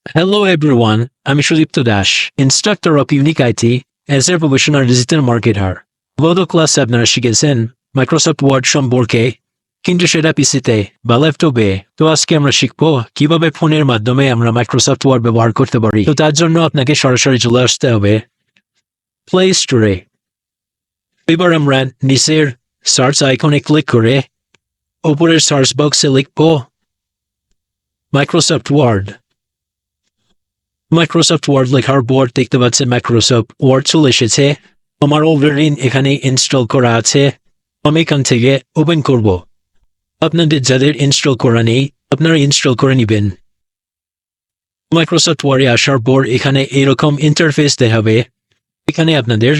Hello everyone, I'm Sudipto Dash, instructor of Unique IT as a professional digital marketer. গত ক্লাসে আপনারা শিখেছেন Microsoft word সম্পর্কে, কিন্তু সেটা পিসিতে বা ল্যাপটপে। তো আজকে আমরা শিখবো কিভাবে ফোনের মাধ্যমে আমরা মাইক্রোসফট ওয়ার্ড ব্যবহার করতে পারি। তো তার জন্য আপনাকে সরাসরি চলে আসতে হবে প্লে স্টোরে। এবার আমরা নিচের সার্চ আইকনে ক্লিক করে উপরের সার্চ বক্সে লিখবো মাইক্রোসফট ওয়ার্ড। মাইক্রোসফট ওয়ার্ড লেখার পর দেখতে পাচ্ছেন মাইক্রোসফট ওয়ার্ড চলে এসেছে। আমার অলরেডি এখানে ইনস্টল করা আছে। আমি এখান থেকে ওপেন করব। আপনাদের যাদের ইনস্টল করা নেই আপনারা ইনস্টল করে নেবেন। মাইক্রোসফট ওয়ার্ডে আসার পর এখানে এরকম ইন্টারফেস দেখাবে। এখানে আপনাদের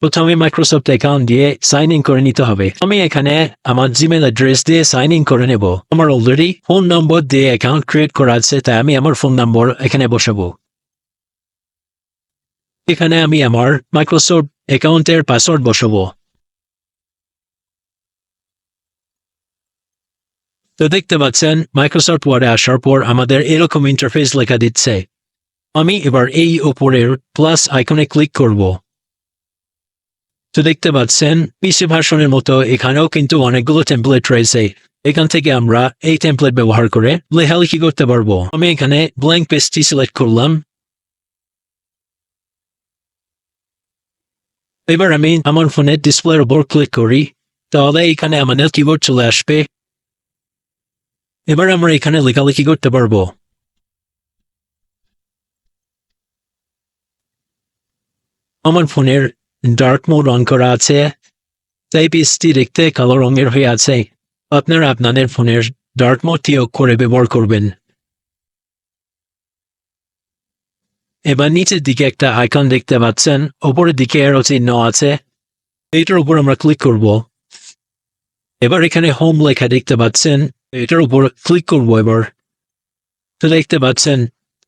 প্রথমে মাইক্রোসফট অ্যাকাউন্ট দিয়ে সাইন ইন করে নিতে হবে। আমি এখানে আমার জিমেল অ্যাড্রেস দিয়ে সাইন ইন করে নেব। আমার অলরেডি ফোন নম্বর দিয়ে অ্যাকাউন্ট ক্রিয়েট করা আছে, তাই আমি আমার ফোন নম্বর এখানে বসাবো। এখানে আমি আমার মাইক্রোসফট অ্যাকাউন্টের পাসওয়ার্ড বসাবো। তো দেখতে পাচ্ছেন মাইক্রোসফট ওয়ার্ডে আসার পর আমাদের এরকম ইন্টারফেস লেখা দিচ্ছে। আমি এবার এই উপরের প্লাস আইকনে ক্লিক করব। তো দেখতে পাচ্ছেন পিসি ভার্সনের মতো এখানেও কিন্তু অনেকগুলো টেমপ্লেট রয়েছে। এখান থেকে আমরা এই টেমপ্লেট ব্যবহার করে লেখালেখি করতে পারবো। আমি এখানে ব্ল্যাঙ্ক পেজটি সিলেক্ট করলাম। এবার আমি আমার ফোনের ডিসপ্লের উপর ক্লিক করি, তাহলে এখানে আমাদের কিবোর্ড চলে আসবে। এবার আমরা এখানে লেখালেখি করতে পারবো। আমার ফোনের ডার্ক মোড অন করা আছে, তাই পেজটি দেখতে কালো রঙের হয়ে আছে। আপনারা আপনাদের ফোনের ডার্ক মোডটি অফ করে ব্যবহার করবেন। এবার নিচের দিকে একটা আইকন দেখতে পাচ্ছেন, উপরের দিকে অ্যারো চিহ্ন আছে, এটার উপর আমরা ক্লিক করব। এবার এখানে হোম লেখা দেখতে পাচ্ছেন, এটার উপর ক্লিক করব। এবার তো দেখতে পাচ্ছেন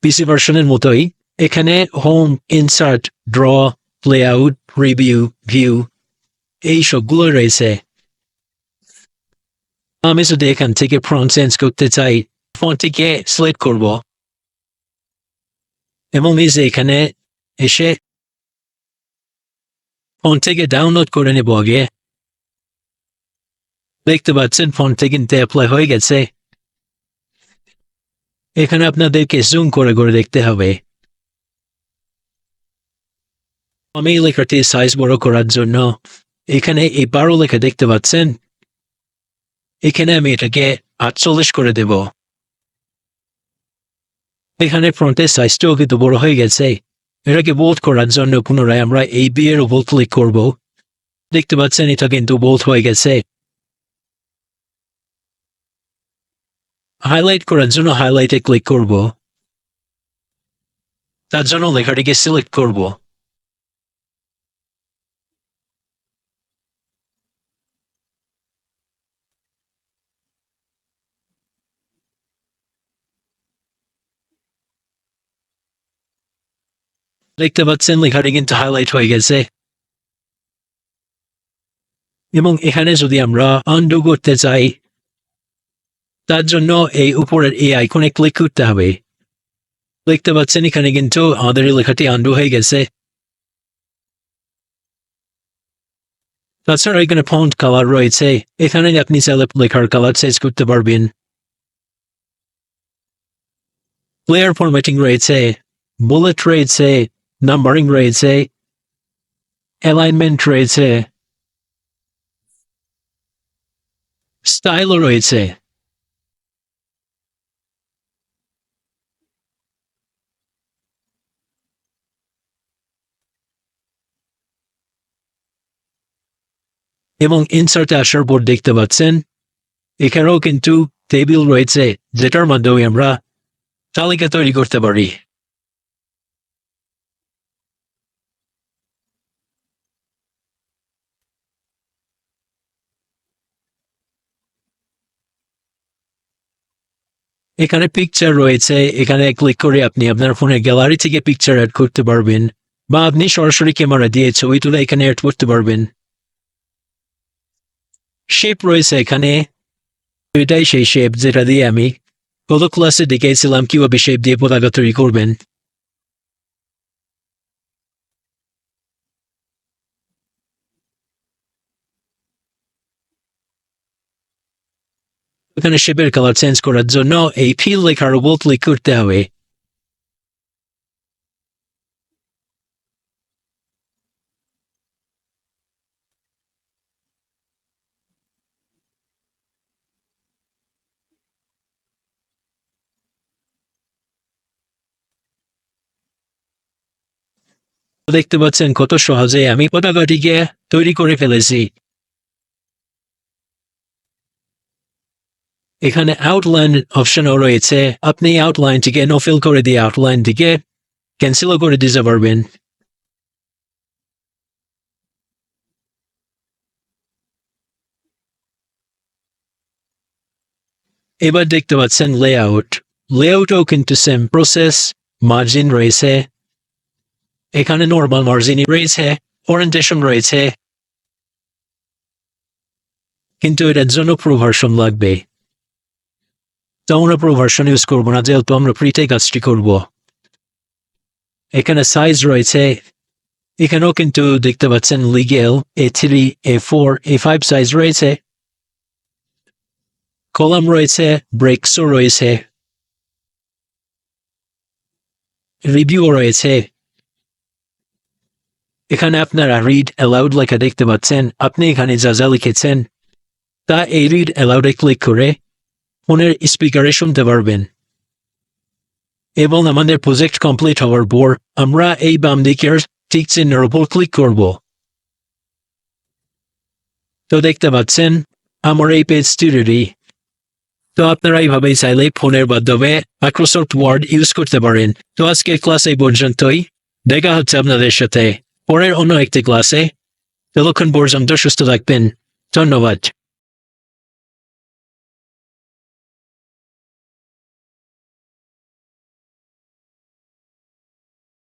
পিসি ভার্সনের মতোই এখানে home, insert, draw, layout, review, view এই সবগুলো রয়েছে। আমি যদি এখান থেকে ফন্ট চেঞ্জ করতে চাই, ফন্টটিকে সিলেক্ট করব এবং এই যে এখানে এসে ফন্ট থেকে ডাউনলোড করে নেব। আগে দেখতে পাচ্ছেন ফন্টটি কিন্তু অ্যাপ্লাই হয়ে গেছে। এখানে আপনাদেরকে জুম করে করে দেখতে হবে। আমি লেখাটির সাইজ বড় করার জন্য এখানে এই 12 লেখা দেখতে পাচ্ছেন, এখানে আমি এটাকে 48 করে দেব। এখানে ফ্রন্টের সাইজটাও কিন্তু বড় হয়ে গেছে। এটাকে বোল্ড করার জন্য পুনরায় আমরা এই বি এর উপর ক্লিক করব। দেখতে পাচ্ছেন এটা কিন্তু বোল্ড হয়ে গেছে। হাইলাইট করার জন্য হাইলাইটে ক্লিক করব। তার জন্য লেখাটিকে সিলেক্ট করব। দেখতে পাচ্ছেন লেখাটি কিন্তু হাইলাইট হয়ে গেছে। এবং এখানে যদি আমরা আনডু করতে চাই, তার জন্য এই উপরের এই আইকনে ক্লিক করতে হবে। দেখতে পাচ্ছেন এখানে কিন্তু আমাদের লেখাটি আনডু হয়ে গেছে। তাছাড়া এখানে ফন্ট কালার রয়েছে, এখানে আপনি চাইলে লেখার কালার চেঞ্জ করতে পারবেন। প্লেয়ার ফরম্যাটিং রয়েছে, বুলেট রয়েছে, নাম্বারিং রয়েছে, অ্যালাইনমেন্ট রয়েছে, স্টাইলও রয়েছে। এবং ইনসার্টে আসার পর দেখতে পাচ্ছেন এখানেও কিন্তু টেবিল রয়েছে, যেটার মাধ্যমে আমরা তালিকা তৈরি করতে পারি। এখানে পিকচার রয়েছে, এখানে ক্লিক করে আপনি আপনার ফোনের গ্যালারি থেকে পিকচার অ্যাড করতে পারবেন, বা আপনি সরাসরি ক্যামেরা দিয়ে ছবি তুলে এখানে অ্যাড করতে পারবেন। শেপ রয়েছে এখানে, এটাই সেই শেপ যেটা দিয়ে আমি গত ক্লাসে দেখিয়েছিলাম কিভাবে শেপ দিয়ে পতাকা তৈরি করবেন। এখানে শেপের কালার চেঞ্জ করার জন্য এই ফিল লেখার উপর ক্লিক করতে হবে। দেখতে পাচ্ছেন কত সহজে আমি পতাকাটিকে তৈরি করে ফেলেছি। এখানে আউটলাইন অপশনও রয়েছে, আপনি আউটলাইনটিকে নো ফিল করে দিয়ে আউটলাইনটিকে ক্যান্সেলও করে দিতে পারবেন। এবার দেখতে পাচ্ছেন লেআউটও কিন্তু সেম প্রসেস। মার্জিন রয়েছে, এখানে নর্মাল মার্জিন রয়েছে, ওরিয়েন্টেশন রয়েছে, কিন্তু এটার জন্য প্রো ভার্সন লাগবে। তো আমরা প্রো ভার্সন ইউজ করবো না, যেহেতু আমরা ফ্রিতে কাজটি করব। এখানে সাইজ রয়েছে, এখানেও কিন্তু দেখতে পাচ্ছেন legal A3, A4, A5 size রয়েছে, কলাম রয়েছে, ব্রেকসও রয়েছে, রিভিউও রয়েছে। এখানে আপনারা রিড অ্যালাউড লেখা দেখতে পাচ্ছেন, আপনি এখানে যা যা লিখেছেন তা এই রিড অ্যালাউডে ক্লিক করে ফোনের স্পিকারে শুনতে পারবেন। এবং আমাদের প্রজেক্ট কমপ্লিট হওয়ার পর আমরা এই বাম দিকের টিক চিহ্নের উপর ক্লিক করব। তো দেখতে পাচ্ছেন আমার এই পেজটি রেডি। তো আপনারা এইভাবেই চাইলে ফোনের মাধ্যমে মাইক্রোসফট ওয়ার্ড ইউজ করতে পারেন। তো আজকের ক্লাস এই পর্যন্তই, দেখা হচ্ছে আপনাদের সাথে পরের অন্য একটি ক্লাসে। ততক্ষণ পর্যন্ত সুস্থ থাকবেন। ধন্যবাদ।